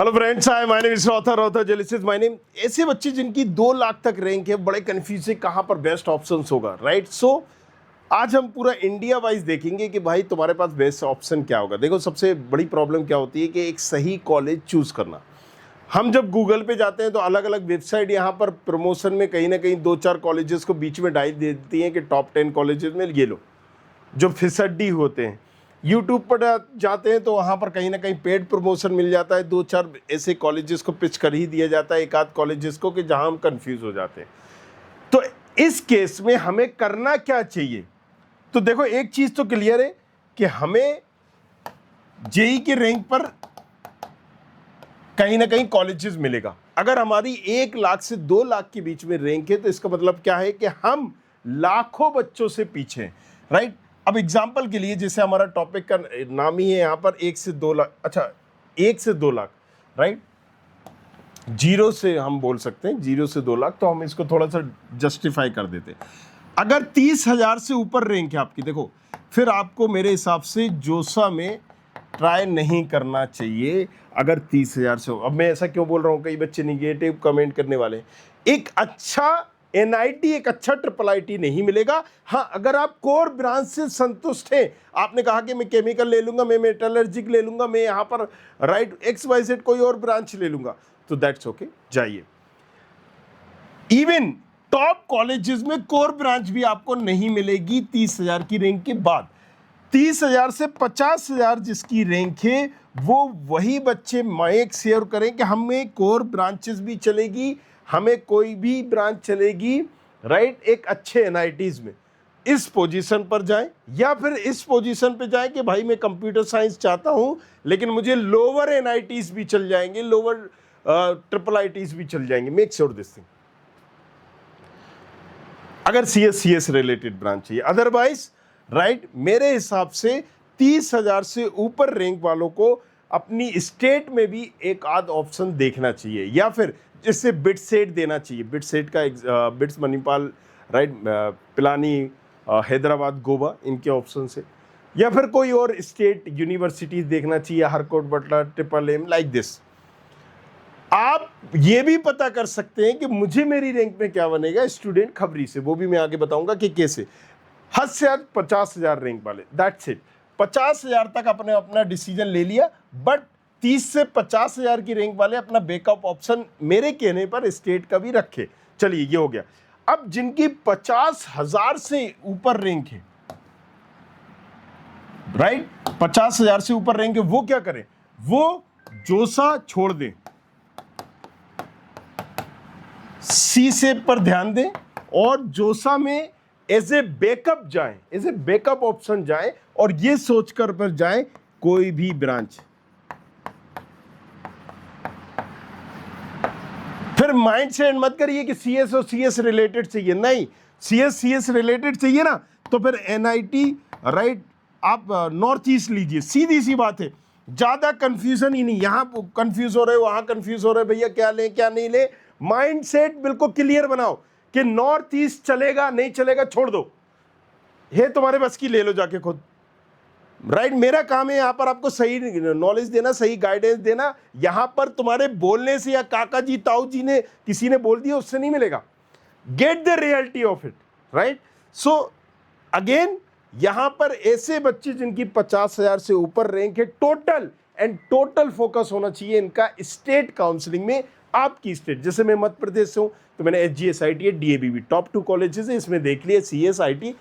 Hello friends, hi my name is रॉथर जेलिसिस my name. ऐसे बच्चे जिनकी 2 लाख तक रैंक है, बड़े कंफ्यूज है कहाँ पर बेस्ट ऑप्शंस होगा, राइट। सो आज हम पूरा इंडिया वाइज देखेंगे कि भाई तुम्हारे पास बेस्ट ऑप्शन क्या होगा। देखो, सबसे बड़ी प्रॉब्लम क्या होती है कि एक सही कॉलेज चूज करना। हम जब गूगल पे जाते हैं तो अलग अलग वेबसाइट यहाँ पर प्रमोशन में कहीं ना कहीं 2-4 कॉलेजेस को बीच में डाल देती हैं कि टॉप 10 कॉलेजेस में ये लो, जो फिसड्डी होते हैं। यूट्यूब पर जाते हैं तो वहाँ पर कहीं ना कहीं पेड प्रमोशन मिल जाता है, 2-4 ऐसे कॉलेजेस को पिच कर ही दिया जाता है, एक आध कॉलेजेस को, कि जहाँ हम कंफ्यूज हो जाते हैं। तो इस केस में हमें करना क्या चाहिए? तो देखो, एक चीज़ तो क्लियर है कि हमें जेई के रैंक पर कहीं ना कहीं कॉलेजेस मिलेगा। अगर हमारी 1 लाख से 2 लाख के बीच में रैंक है तो इसका मतलब क्या है कि हम लाखों बच्चों से पीछे हैं, राइट। अब एग्जाम्पल के लिए, जैसे हमारा टॉपिक का नाम ही है यहाँ पर 1 से 2 लाख, अच्छा 1 से 2 लाख, राइट। 0 से हम बोल सकते हैं 0 से 2 लाख, तो हम इसको थोड़ा सा जस्टिफाई कर देते हैं। अगर 30,000 से ऊपर रैंक है आपकी, देखो, फिर आपको मेरे हिसाब से जोसा में ट्राई नहीं करना चाहिए। अगर 30,000 से हो, अब मैं ऐसा क्यों बोल रहा हूँ, कई बच्चे निगेटिव कमेंट करने वाले। एक अच्छा एनआईटी, एक अच्छा ट्रिपल आईटी नहीं मिलेगा। हाँ, अगर आप कोर ब्रांच से संतुष्ट हैं, आपने कहा कि मैं केमिकल ले लूंगा, मैं मेटलर्जिक ले लूंगा, मैं यहाँ पर राइट XYZ कोई और ब्रांच ले लूंगा, तो दैट्स ओके, जाइए। इवन टॉप कॉलेजेस में कोर ब्रांच भी आपको नहीं मिलेगी 30,000 की रैंक के बाद। 30,000 से 50,000 जिसकी रैंक है, वो वही बच्चे माइक शेयर करें कि हमें कोर ब्रांचेस भी चलेगी, हमें कोई भी ब्रांच चलेगी, राइट। एक अच्छे एनआईटीज में इस पोजीशन पर जाएं, या फिर इस पोजीशन पे जाएं कि भाई मैं कंप्यूटर साइंस चाहता हूं लेकिन मुझे लोअर एनआईटीज भी चल जाएंगे, लोअर ट्रिपल आईटीज भी चल जाएंगे। Make sure this thing. अगर CS रिलेटेड ब्रांच चाहिए, अदरवाइज राइट, मेरे हिसाब से 30,000 से ऊपर रैंक वालों को अपनी स्टेट में भी एक आध ऑप्शन देखना चाहिए, या फिर जिससे बिट सेट देना चाहिए। बिट सेट का बिट्स मणिपाल, राइट, पिलानी, हैदराबाद, गोवा, इनके ऑप्शन से, या फिर कोई और स्टेट यूनिवर्सिटीज देखना चाहिए, Harcourt, Butler, triple M, like this. आप ये भी पता कर सकते हैं कि मुझे मेरी रैंक में क्या बनेगा स्टूडेंट खबरी से, वो भी मैं आगे बताऊंगा कि कैसे। हद से हद 50,000 रैंक वाले, दैट्स इट। 50,000 तक अपने अपना डिसीजन ले लिया, बट 30 से 50,000 की रैंक वाले अपना बैकअप ऑप्शन मेरे कहने पर स्टेट का भी रखे। चलिए, ये हो गया। अब जिनकी 50,000 से ऊपर रैंक है, राइट, 50,000 से ऊपर रैंक है, वो क्या करें? वो जोसा छोड़ दें, सी सेप पर ध्यान दें, और जोसा में एज ए बैकअप जाएं, एज ए बैकअप ऑप्शन जाएं, और ये सोचकर पर जाएं कोई भी ब्रांच। फिर माइंड सेट मत करिए कि CS और CS रिलेटेड चाहिए, नहीं। CS रिलेटेड चाहिए ना, तो फिर NIT, राइट, आप नॉर्थ ईस्ट लीजिए, सीधी सी बात है। ज्यादा कंफ्यूजन ही नहीं, यहां कंफ्यूज हो रहे, वहां कंफ्यूज हो रहे, भैया क्या ले क्या नहीं ले। माइंड सेट बिल्कुल क्लियर बनाओ कि नॉर्थ ईस्ट चलेगा नहीं चलेगा, छोड़ दो, ये तुम्हारे बस की, ले लो जाके खुद, राइट। मेरा काम है यहाँ पर आपको सही नॉलेज देना, सही गाइडेंस देना। यहां पर तुम्हारे बोलने से या काका जी, ताऊ जी ने, किसी ने बोल दिया, उससे नहीं मिलेगा। Get the reality of it, right. So again, यहां पर ऐसे बच्चे जिनकी 50,000 से ऊपर रैंक है, टोटल फोकस होना चाहिए इनका स्टेट काउंसलिंग में। आपकी स्टेट, जैसे मैं मध्य प्रदेश से हूं तो मैंने SGS IIT, DABB, top 2 colleges है, इसमें देख लिया, CS IT,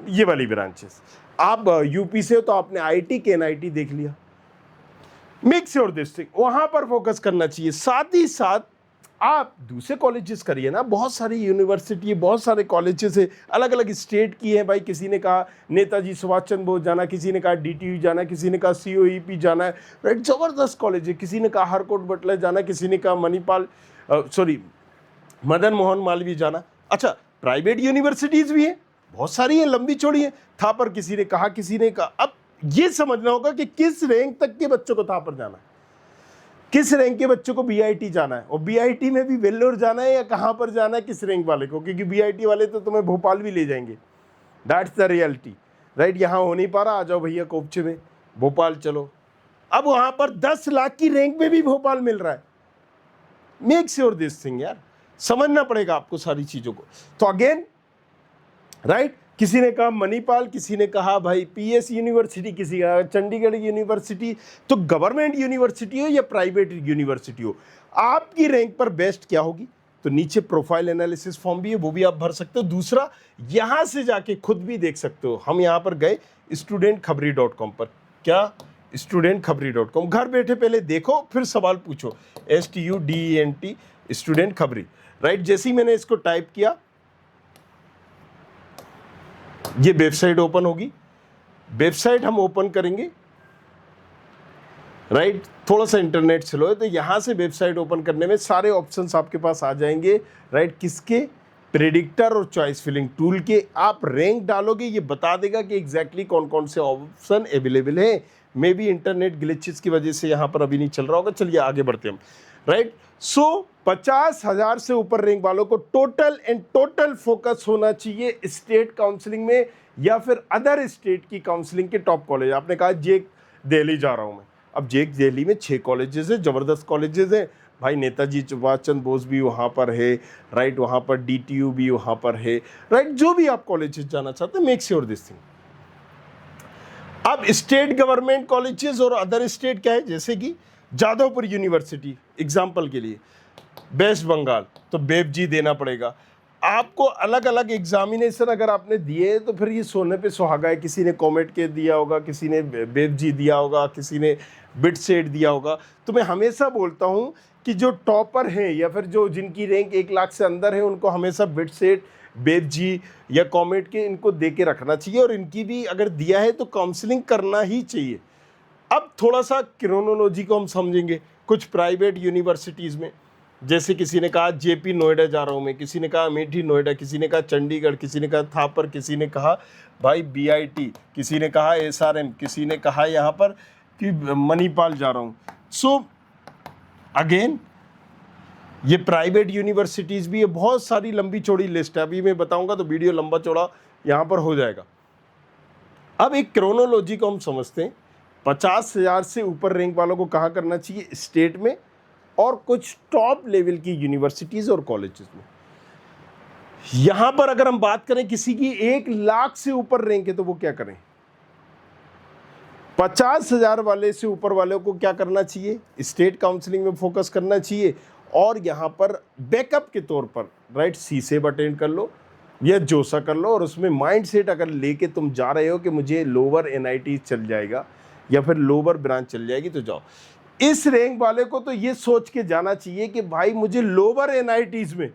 ये वाली ब्रांचेस। आप यूपी से हो तो आपने IT के NIT देख लिया। मेक श्योर दिस थिंग, वहां पर फोकस करना चाहिए। साथ ही साथ आप दूसरे कॉलेजेस करिए ना, बहुत सारी यूनिवर्सिटी, बहुत सारे कॉलेजेस है, अलग अलग स्टेट की है। भाई, किसी ने कहा नेताजी सुभाष चंद्र बोस जाना, किसी ने कहा DTU जाना, किसी ने कहा COEP जाना है, राइट, जबरदस्त कॉलेज है। किसी ने कहा हरकोट बटला जाना, किसी ने कहा मणिपाल, मदन मोहन मालवीय जाना। अच्छा, प्राइवेट यूनिवर्सिटीज भी है, बहुत सारी है, लंबी चौड़ी है। थापर किसी ने कहा, किसी ने कहा। अब ये समझना होगा कि किस रैंक तक के बच्चों को थापर जाना है, किस रैंक के बच्चों को BIT जाना है, और BIT में भी वेल्लोर जाना है या कहां पर जाना है, किस रैंक वाले को, क्योंकि BIT वाले तो तुम्हें भोपाल भी ले जाएंगे। That's the reality, right. यहां हो नहीं पा रहा, आ जाओ भैया कोपचे में, भोपाल चलो, अब वहां पर 10 लाख की रैंक में भी भोपाल मिल रहा है। मेक श्योर दिस थिंग यार, समझना पड़ेगा आपको सारी चीजों को। तो अगेन राइट, किसी ने कहा मणिपाल, किसी ने कहा भाई पीएस यूनिवर्सिटी, किसी का चंडीगढ़ यूनिवर्सिटी। तो गवर्नमेंट यूनिवर्सिटी हो या प्राइवेट यूनिवर्सिटी हो, आपकी रैंक पर बेस्ट क्या होगी। तो नीचे प्रोफाइल एनालिसिस फॉर्म भी है, वो भी आप भर सकते हो। दूसरा, यहां से जाके खुद भी देख सकते हो। हम यहां पर गए studentkhabri.com पर, क्या studentkhabri.com, घर बैठे पहले देखो फिर सवाल पूछो। STUDENT स्टूडेंट खबरी, राइट। जैसे ही मैंने इसको टाइप किया, ये वेबसाइट ओपन होगी। वेबसाइट हम ओपन करेंगे, राइट। थोड़ा सा इंटरनेट स्लो है, तो यहां से वेबसाइट ओपन करने में सारे ऑप्शंस आपके पास आ जाएंगे, राइट। किसके, प्रेडिक्टर और चॉइस फिलिंग टूल के। आप रैंक डालोगे, ये बता देगा कि एग्जैक्टली कौन कौन से ऑप्शन अवेलेबल है। मे बी इंटरनेट ग्लिचेस की वजह से यहां पर अभी नहीं चल रहा होगा। चलिए आगे बढ़ते हम, राइट। सो 50,000 से ऊपर रैंक वालों को टोटल फोकस होना चाहिए स्टेट काउंसलिंग में या फिर अदर स्टेट की काउंसलिंग के टॉप कॉलेज। आपने कहा जेक दिल्ली जा रहा हूं मैं, अब जेक दिल्ली में 6 कॉलेजेस है, जबरदस्त कॉलेजेस है भाई। नेताजी सुभाष चंद्र बोस भी वहाँ पर है, राइट। वहाँ पर DTU भी वहाँ पर है, राइट। जो भी आप कॉलेजेस जाना चाहते हैं, मेक श्योर दिस थिंग। अब स्टेट गवर्नमेंट कॉलेजेस और अदर स्टेट क्या है, जैसे कि जादवपुर यूनिवर्सिटी एग्जाम्पल के लिए, वेस्ट बंगाल, तो बेबजी देना पड़ेगा आपको। अलग अलग एग्जामिनेशन अगर आपने दिए तो फिर ये सोने पे सुहागा है। किसी ने कॉमेट के दिया होगा, किसी ने बेबजी दिया होगा, किसी ने बिटसेट दिया होगा। तो मैं हमेशा बोलता हूँ कि जो टॉपर हैं या फिर जो जिनकी रैंक 1 लाख से अंदर है, उनको हमेशा बिटसेट, बेबजी या कॉमेट के इनको दे के रखना चाहिए। और इनकी भी अगर दिया है तो काउंसलिंग करना ही चाहिए। अब थोड़ा सा क्रोनोलॉजी को हम समझेंगे। कुछ प्राइवेट यूनिवर्सिटीज़ में, जैसे किसी ने कहा JP नोएडा जा रहा हूँ मैं, किसी ने कहा अमेठी नोएडा, किसी ने कहा चंडीगढ़, किसी ने कहा थापर, किसी ने कहा भाई BIT, किसी ने कहा SRM, किसी ने कहा यहाँ पर कि मणिपाल जा रहा हूँ। सो अगेन ये प्राइवेट यूनिवर्सिटीज़ भी है, बहुत सारी लंबी चौड़ी लिस्ट है। अभी मैं बताऊँगा तो वीडियो लंबा चौड़ा यहाँ पर हो जाएगा। अब एक क्रोनोलॉजी को हम समझते हैं। 50,000 से ऊपर रैंक वालों को कहाँ करना चाहिए, स्टेट में और कुछ टॉप लेवल की यूनिवर्सिटीज और कॉलेजेस में। यहां पर अगर हम बात करें किसी की 1 लाख से ऊपर रैंक है तो वो क्या करें। 50,000 वाले से ऊपर वाले को क्या करना चाहिए, स्टेट काउंसलिंग में फोकस करना चाहिए। और यहां पर बैकअप के तौर पर, राइट, CSEB अटेंड कर लो या जोसा कर लो। और उसमें माइंडसेट अगर लेके तुम जा रहे हो कि मुझे लोअर NIT चल जाएगा या फिर लोअर ब्रांच चल जाएगी, तो जाओ। इस रैंक वाले को तो ये सोच के जाना चाहिए कि भाई मुझे लोअर NITs में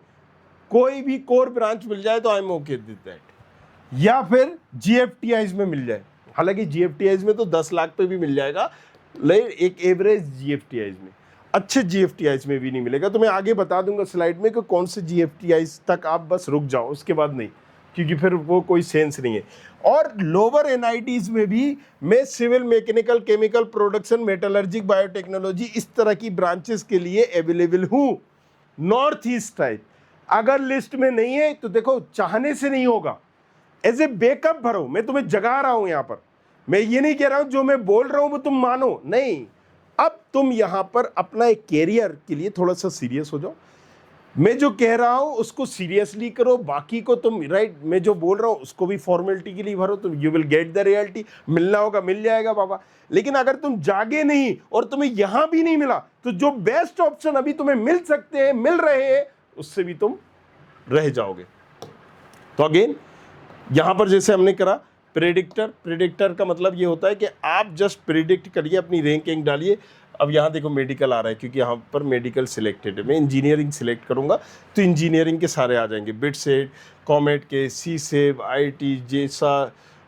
कोई भी कोर ब्रांच मिल जाए तो I am okay with that, या फिर GFTIs में मिल जाए। हालांकि GFTIs में तो 10 लाख पे भी मिल जाएगा, लेकिन एक एवरेज GFTIs में, अच्छे GFTIs में भी नहीं मिलेगा। तो मैं आगे बता दूंगा स्लाइड में कि कौन से GFTIs तक आप बस रुक जाओ, उसके बाद नहीं, क्योंकि फिर वो कोई सेंस नहीं है। और लोअर NITs में भी मैं civil, mechanical, chemical, production, metallurgic, biotechnology, इस तरह की ब्रांचेस के लिए अवेलेबल हूँ। नॉर्थ ईस्ट टाइप अगर लिस्ट में नहीं है तो देखो, चाहने से नहीं होगा, एज ए बैकअप भरो। मैं तुम्हें जगा रहा हूं यहां पर, मैं ये नहीं कह रहा हूं जो मैं बोल रहा हूं वो तुम मानो, नहीं। अब तुम यहां पर अपना एक कैरियर के लिए थोड़ा सा सीरियस हो जाओ। मैं जो कह रहा हूं उसको सीरियसली करो, बाकी को तुम, राइट, मैं जो बोल रहा हूं उसको भी फॉर्मेलिटी के लिए भरो। तुम you will get the reality. मिलना होगा मिल जाएगा बाबा। लेकिन अगर तुम जागे नहीं और तुम्हें यहां भी नहीं मिला, तो जो बेस्ट ऑप्शन अभी तुम्हें मिल सकते हैं, मिल रहे हैं, उससे भी तुम रह जाओगे। तो अगेन यहां पर जैसे हमने करा प्रेडिक्टर का मतलब ये होता है कि आप जस्ट प्रिडिक्ट करिए, अपनी रैंकिंग डालिए। अब यहाँ देखो मेडिकल आ रहा है, क्योंकि यहाँ पर मेडिकल सिलेक्टेड है। मैं इंजीनियरिंग सिलेक्ट करूँगा तो इंजीनियरिंग के सारे आ जाएंगे, बिटसेट, कॉमेट के, CSEB, IIT, जेसा,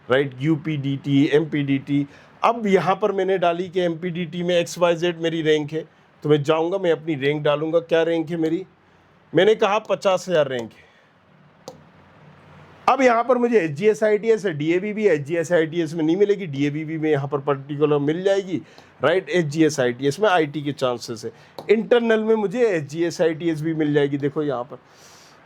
राइट, UPDT, MPDT। अब यहाँ पर मैंने डाली कि MPDT में XYZ मेरी रैंक है, तो मैं जाऊँगा, मैं अपनी रैंक डालूंगा। क्या रैंक है मेरी, मैंने कहा 50,000 रैंक है। अब यहाँ पर मुझे HGS-ITS है, DAV भी है। HGS-ITS में नहीं मिलेगी, DAV में यहाँ पर पर्टिकुलर मिल जाएगी, राइट। HGS-ITS में IT के चांसेस है। इंटरनल में मुझे HGS-ITS भी मिल जाएगी, देखो यहाँ पर।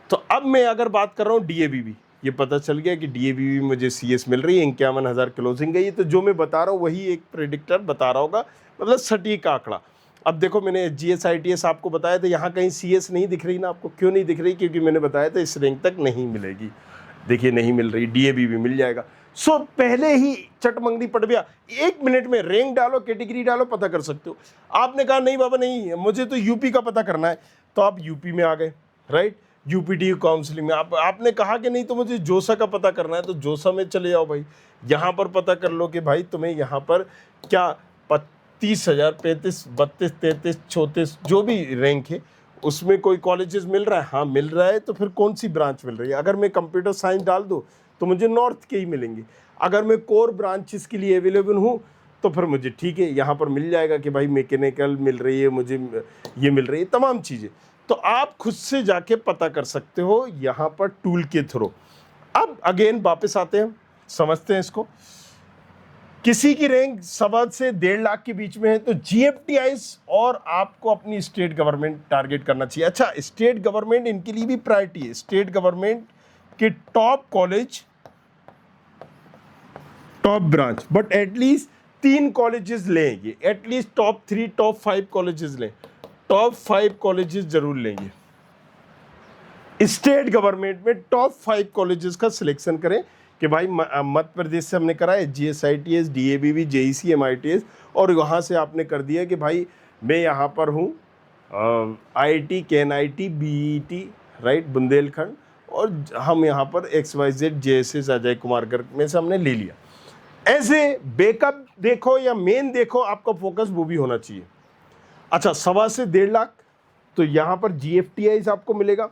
तो अब मैं अगर बात कर रहा हूँ DAV, ये पता चल गया कि डीएवी में मुझे सीएस मिल रही है, 51,000 क्लोजिंग गई है। तो जो मैं बता रहा हूँ वही एक प्रेडिक्टर बता रहा होगा, मतलब सटीक आंकड़ा। अब देखो मैंने एचजीएस आईटीएस आपको बताया था, यहाँ कहीं सीएस नहीं दिख रही ना आपको। क्यों नहीं दिख रही? क्योंकि मैंने बताया था इस रैंक तक नहीं मिलेगी। देखिए नहीं मिल रही, डीएवी भी मिल जाएगा। सो पहले ही चटमंगनी पड़ गया, 1 मिनट में रैंक डालो, कैटेगरी डालो, पता कर सकते हो। आपने कहा नहीं बाबा नहीं, मुझे तो यूपी का पता करना है, तो आप यूपी में आ गए, राइट। यूपीटी काउंसलिंग में आपने कहा कि नहीं तो मुझे जोसा का पता करना है, तो जोसा में चले जाओ भाई। यहाँ पर पता कर लो कि भाई तुम्हें यहाँ पर क्या 30,000, 35, 32, 33, 34 जो भी रैंक है उसमें कोई कॉलेजेस मिल रहा है। हाँ मिल रहा है, तो फिर कौन सी ब्रांच मिल रही है? अगर मैं कंप्यूटर साइंस डाल दूँ तो मुझे नॉर्थ के ही मिलेंगे। अगर मैं कोर ब्रांचेस के लिए अवेलेबल हूँ तो फिर मुझे ठीक है यहाँ पर मिल जाएगा कि भाई मैकेनिकल मिल रही है, मुझे ये मिल रही है, तमाम चीज़ें। तो आप खुद से जाके पता कर सकते हो यहाँ पर टूल के थ्रू। अब अगेन वापस आते हैं, समझते हैं इसको। किसी की रैंक 1.25 से 1.5 लाख के बीच में है तो जीएफटीआईज और आपको अपनी स्टेट गवर्नमेंट टारगेट करना चाहिए। अच्छा, स्टेट गवर्नमेंट इनके लिए भी प्रायोरिटी है। स्टेट गवर्नमेंट के top college, top branch, but at least 3 colleges लेंगे, एटलीस्ट टॉप 3, टॉप 5 कॉलेजेस लें, टॉप 5 कॉलेजेस जरूर लेंगे। स्टेट गवर्नमेंट में टॉप 5 कॉलेजेस का सिलेक्शन करें कि भाई मध्य प्रदेश से हमने करा है जीएसआईटीएस, डीएवीवी, जेईसी, एमआईटीएस, और वहाँ से आपने कर दिया कि भाई मैं यहाँ पर हूँ आईआईटी, केएनआईटी, बीईटी, राइट, बुंदेलखंड, और हम यहाँ पर XYZ, जेएसएस, अजय कुमार गर्ग में से हमने ले लिया। ऐसे बैकअप देखो या मेन देखो, आपका फोकस वो भी होना चाहिए। अच्छा, 1.25 से 1.5 लाख, तो यहाँ पर जीएफटीआईज आपको मिलेगा।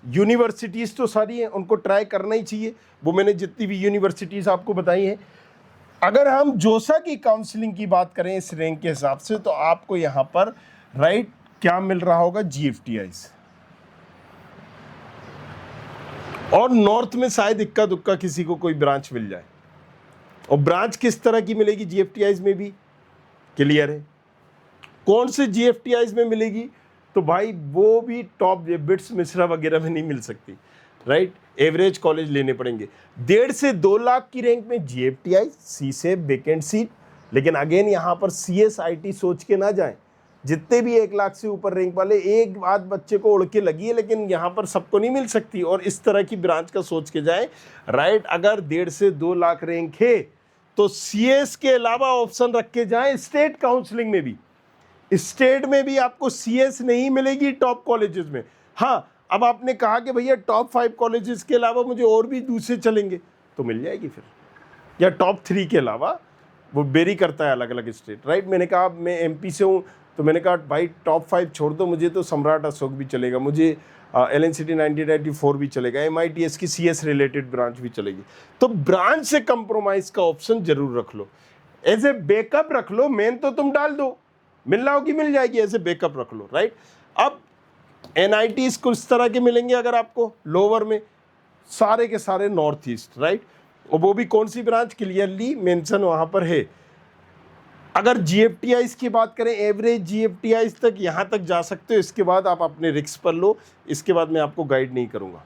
यूनिवर्सिटीज़ तो सारी हैं, उनको ट्राई करना ही चाहिए। वो मैंने जितनी भी यूनिवर्सिटीज़ आपको बताई हैं। अगर हम जोसा की काउंसलिंग की बात करें इस रैंक के हिसाब से, तो आपको यहाँ पर राइट क्या मिल रहा होगा? जीएफटीआईज। और नॉर्थ में शायद इक्का दुक्का किसी को कोई ब्रांच मिल जाए। और ब्रांच किस तरह की मिलेगी जीएफटीआईज में भी क्लियर है। कौन से जीएफटीआईज में मिलेगी? तो भाई वो भी टॉप बिट्स, मिश्रा वगैरह में नहीं मिल सकती, राइट। एवरेज कॉलेज लेने पड़ेंगे। 1.5 से 2 लाख की रैंक में जीएफटीआई, सी से वैकेंट सीट। लेकिन अगेन यहाँ पर सीएसआईटी सोच के ना जाएं। जितने भी 1 लाख से ऊपर रैंक वाले, एक बात बच्चे को उड़ के लगी है, लेकिन यहाँ पर सबको नहीं मिल सकती, और इस तरह की ब्रांच का सोच के जाएं, राइट। अगर 1.5 से 2 लाख रैंक है तो सीएस के अलावा ऑप्शन रख के जाएं स्टेट काउंसलिंग में भी। स्टेट में भी आपको सीएस नहीं मिलेगी टॉप कॉलेजेस में। हाँ, अब आपने कहा कि भैया टॉप 5 कॉलेजेस के अलावा मुझे और भी दूसरे चलेंगे, तो मिल जाएगी फिर, या टॉप 3 के अलावा। वो वेरी करता है अलग अलग स्टेट, राइट। मैंने कहा मैं एमपी से हूँ, तो मैंने कहा भाई टॉप 5 छोड़ दो, मुझे तो सम्राट अशोक भी चलेगा, मुझे LNCT 1994 भी चलेगा, MITS की CS रिलेटेड ब्रांच भी चलेगी। तो ब्रांच से कंप्रोमाइज़ का ऑप्शन जरूर रख लो, एज ए बैकअप रख लो। मेन तो तुम डाल दो, मिल रहा होगी मिल जाएगी, ऐसे बैकअप रख लो, राइट। अब NITs कुछ तरह के मिलेंगे अगर आपको लोअर में, सारे के सारे नॉर्थ ईस्ट, राइट। और वो भी कौन सी ब्रांच क्लियरली मेंशन वहाँ पर है। अगर जीएफटीआईज की बात करें, एवरेज जीएफटीआईज तक यहाँ तक जा सकते हो, इसके बाद आप अपने रिस्क पर लो। इसके बाद मैं आपको गाइड नहीं करूँगा,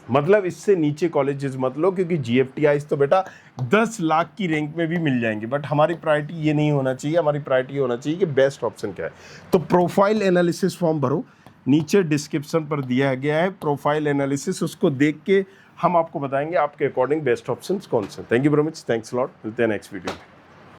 मतलब इससे नीचे कॉलेजेस मत लो, क्योंकि जीएफटीआईज तो बेटा 10 लाख की रैंक में भी मिल जाएंगे। बट हमारी प्रायोरिटी ये नहीं होना चाहिए, हमारी प्रायोरिटी होना चाहिए कि बेस्ट ऑप्शन क्या है। तो प्रोफाइल एनालिसिस फॉर्म भरो, नीचे डिस्क्रिप्शन पर दिया गया है प्रोफाइल एनालिसिस, उसको देख के हम आपको बताएंगे आपके अकॉर्डिंग बेस्ट ऑप्शन कौन से। Thank you very much, thanks lot, मिलते हैं नेक्स्ट वीडियो में।